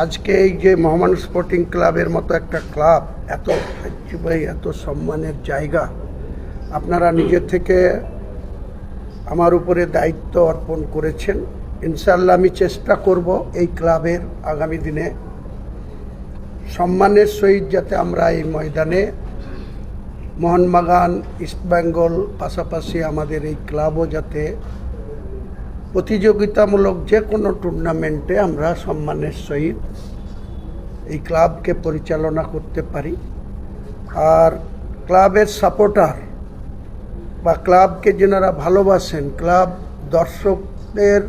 আজকে এই যে মোহামেডান স্পোর্টিং ক্লাবের মতো একটা ক্লাব, এত ঐতিহ্যবাহী, এত সম্মানের জায়গা, আপনারা নিজে থেকে আমার উপরে দায়িত্ব অর্পণ করেছেন। ইনশাআল্লাহ আমি চেষ্টা করব এই ক্লাবের আগামী দিনে সম্মানের সহিত যাতে আমরা এই ময়দানে মোহনবাগান, ইস্টবেঙ্গল, পাশাপাশি আমাদের এই ক্লাবও যাতে প্রতিযোগিতামূলক যে কোনো টুর্নামেন্টে আমরা সম্মানের সহিত এই ক্লাবকে পরিচালনা করতে পারি। আর ক্লাবের সাপোর্টার বা ক্লাবকে যেনারা ভালোবাসেন, ক্লাব দর্শকদের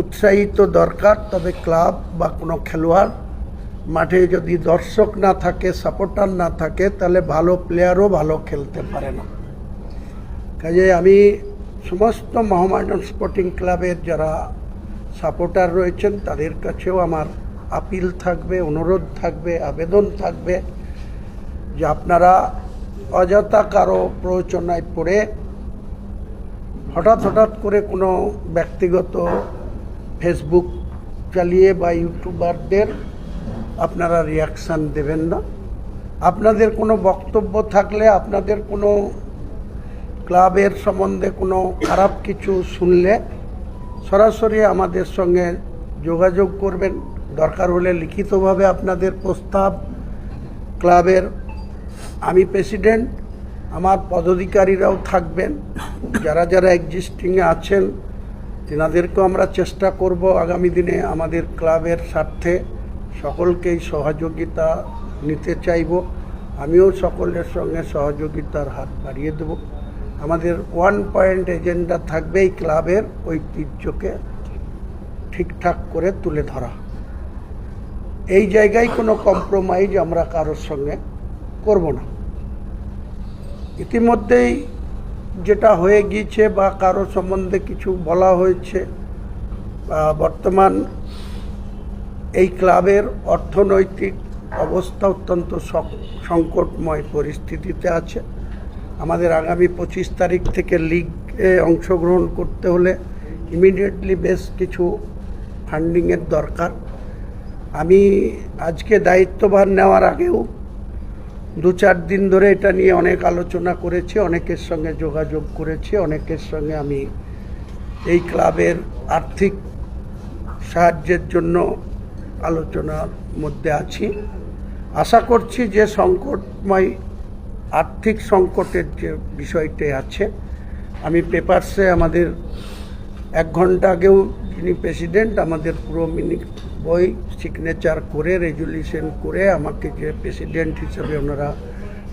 উৎসাহিত দরকার। তবে ক্লাব বা কোনো খেলোয়াড় মাঠে যদি দর্শক না থাকে, সাপোর্টার না থাকে, তাহলে ভালো প্লেয়ারও ভালো খেলতে পারে না। কাজে আমি সমস্ত মোহামেডান স্পোর্টিং ক্লাবের যারা সাপোর্টার রয়েছেন তাদের কাছেও আমার আপিল থাকবে, অনুরোধ থাকবে, আবেদন থাকবে যে আপনারা অযথা কারো প্ররোচনায় পড়ে হঠাৎ করে কোনো ব্যক্তিগত ফেসবুক চালিয়ে বা ইউটিউবারদের আপনারা রিয়াকশান দেবেন না। আপনাদের কোনো বক্তব্য থাকলে, আপনাদের কোনো ক্লাবের সম্বন্ধে কোনো খারাপ কিছু শুনলে সরাসরি আমাদের সঙ্গে যোগাযোগ করবেন। দরকার হলে লিখিতভাবে আপনাদের প্রস্তাব, ক্লাবের আমি প্রেসিডেন্ট, আমার পদাধিকারীরাও থাকবেন, যারা যারা এক্সিস্টিংয়ে আছেন তেনাদেরকেও আমরা চেষ্টা করব আগামী দিনে আমাদের ক্লাবের স্বার্থে সকলকেই সহযোগিতা নিতে চাইব। আমিও সকলের সঙ্গে সহযোগিতার হাত বাড়িয়ে দেব। আমাদের ওয়ান পয়েন্ট এজেন্ডা থাকবে এই ক্লাবের ঐতিহ্যকে ঠিকঠাক করে তুলে ধরা। এই জায়গায় কোনো কম্প্রোমাইজ আমরা কারোর সঙ্গে করব না। ইতিমধ্যেই যেটা হয়ে গিয়েছে বা কারো সম্বন্ধে কিছু বলা হয়েছে, বর্তমান এই ক্লাবের অর্থনৈতিক অবস্থা অত্যন্ত সংকটময় পরিস্থিতিতে আছে। আমাদের আগামী 25 তারিখ থেকে লিগে অংশগ্রহণ করতে হলে ইমিডিয়েটলি বেশ কিছু ফান্ডিংয়ের দরকার। আমি আজকে দায়িত্বভার নেওয়ার আগেও 2-4 দিন ধরে এটা নিয়ে অনেক আলোচনা করেছি, অনেকের সঙ্গে যোগাযোগ করেছি, অনেকের সঙ্গে আমি এই ক্লাবের আর্থিক সাহায্যের জন্য আলোচনার মধ্যে আছি। আশা করছি যে সংকটময় আর্থিক সংকটের যে বিষয়টি আছে, আমি পেপারসে আমাদের 1 ঘন্টা আগেও যিনি প্রেসিডেন্ট আমাদের পুরো বই সিগনেচার করে রেজুলিউশন করে আমাকে যে প্রেসিডেন্ট হিসেবে ওনারা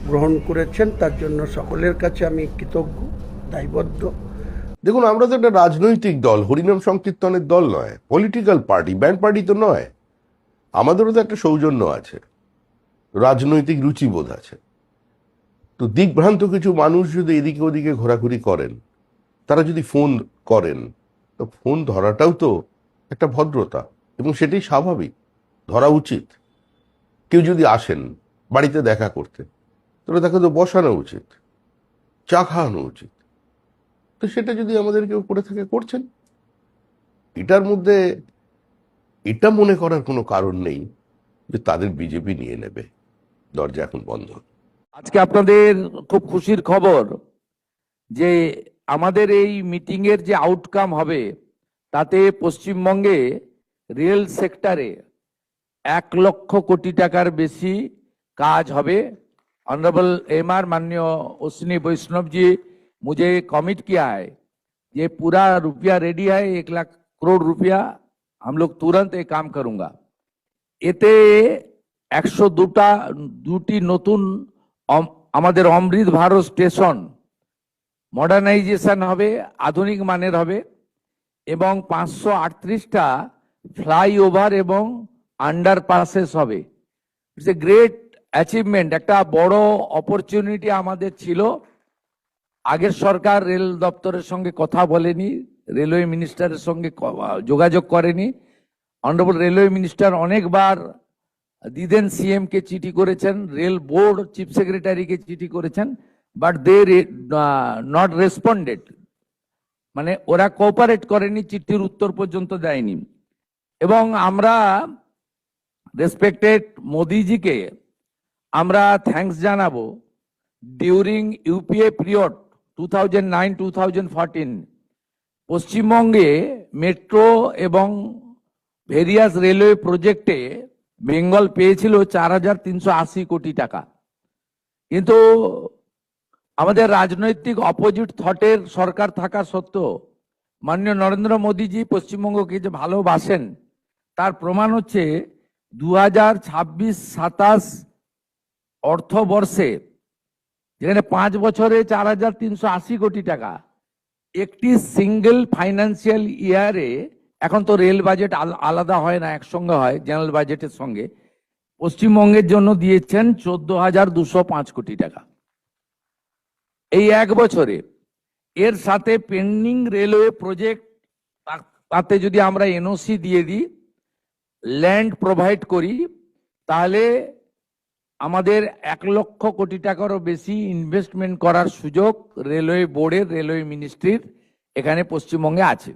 গ্রহণ করেছেন তার জন্য সকলের কাছে আমি কৃতজ্ঞ, দায়বদ্ধ। দেখুন, আমরা তো একটা রাজনৈতিক দল, হরিনাম সংকীর্তনের দল নয়, পলিটিক্যাল পার্টি, ব্যান্ড পার্টি তো নয়। আমাদেরও তো একটা সৌজন্য আছে, রাজনৈতিক রুচিবোধ আছে। তো দিকভ্রান্ত কিছু মানুষ যদি এদিকে ওদিকে ঘোরাঘুরি করেন, তারা যদি ফোন করেন, তো ফোন ধরাটাও তো একটা ভদ্রতা এবং সেটাই স্বাভাবিক, ধরা উচিত। কেউ যদি আসেন বাড়িতে দেখা করতে, তাহলে তাকে তো বসানো উচিত, চা খাওয়ানো উচিত। তো সেটা যদি আমাদের কেউ করে থাকে, করছেন। এটার মধ্যে এটা মনে করার কোনো কারণ নেই যে তাদের বিজেপি নিয়ে নেবে। দরজা এখন বন্ধ। আজকে আপনাদের খুব খুশির খবর যে আমাদের এই মিটিং এর যে আউটকাম হবে তাতে পশ্চিমবঙ্গে রেল সেক্টরে 1 লক্ষ কোটি টাকার বেশি কাজ হবে। ऑनरेबल एमआर माननीय अश्विनी वैष्णव जी मुझे कमिट किया है, ये पूरा रुपया रेडी है, 1 लाख करोड़ रुपया हम लोग तुरंत ये काम करूंगा। এতে 102টি নতুন আমাদের অমৃত ভারত স্টেশন মডার্নাইজেশন হবে, আধুনিক মানের হবে, এবং 538টা ফ্লাইওভার এবং আন্ডারপাসেস হবে। ইটস এ গ্রেট অ্যাচিভমেন্ট, একটা বড় অপরচুনিটি আমাদের ছিল। আগের সরকার রেল দপ্তরের সঙ্গে কথা বলেনি, রেলওয়ে মিনিস্টারের সঙ্গে যোগাযোগ করেনি। অনারেবল রেলওয়ে মিনিস্টার অনেকবার দিদেন সিএম কে চিঠি করেছেন, রেল বোর্ড চিফ সেক্রেটারিকে চিঠি করেছেন, বাট দে নট রেসপন্ডেড, মানে ওরা কোঅপারেট করেনি, চিঠির উত্তর পর্যন্ত দেয়নি। এবং আমরা রেসপেক্টেড মোদিজিকে আমরা থ্যাঙ্কস জানাবো। ডিউরিং ইউপিএ পিরিয়ড 2009-2014 পশ্চিমবঙ্গে মেট্রো এবং ভেরিয়াস রেলওয়ে প্রজেক্টে বেঙ্গল পেয়েছিল 4,380 কোটি টাকা। কিন্তু আমাদের রাজনৈতিক অপোজিট থটের সরকার থাকা সত্ত্বেও মাননীয় নরেন্দ্র মোদীজি পশ্চিমবঙ্গকে যে ভালোবাসেন তার প্রমাণ হচ্ছে 2026-27 অর্থবর্ষে, যেখানে 5 বছরে 4,380 কোটি টাকা, একটি সিঙ্গেল ফাইন্যান্সিয়াল ইয়ারে, এখন তো রেল বাজেট আলাদা হয় না, একসঙ্গে হয় জেনারেল বাজেটের সঙ্গে, পশ্চিমবঙ্গের জন্য দিয়েছেন 14,205 কোটি টাকা এই 1 বছরে। এর সাথে পেন্ডিং রেলওয়ে প্রজেক্ট, তাতে যদি আমরা এনওসি দিয়ে দিই, ল্যান্ড প্রোভাইড করি, তাহলে আমাদের 1 লক্ষ কোটি টাকারও বেশি ইনভেস্টমেন্ট করার সুযোগ রেলওয়ে বোর্ডের, রেলওয়ে মিনিস্ট্রির এখানে পশ্চিমবঙ্গে আছে।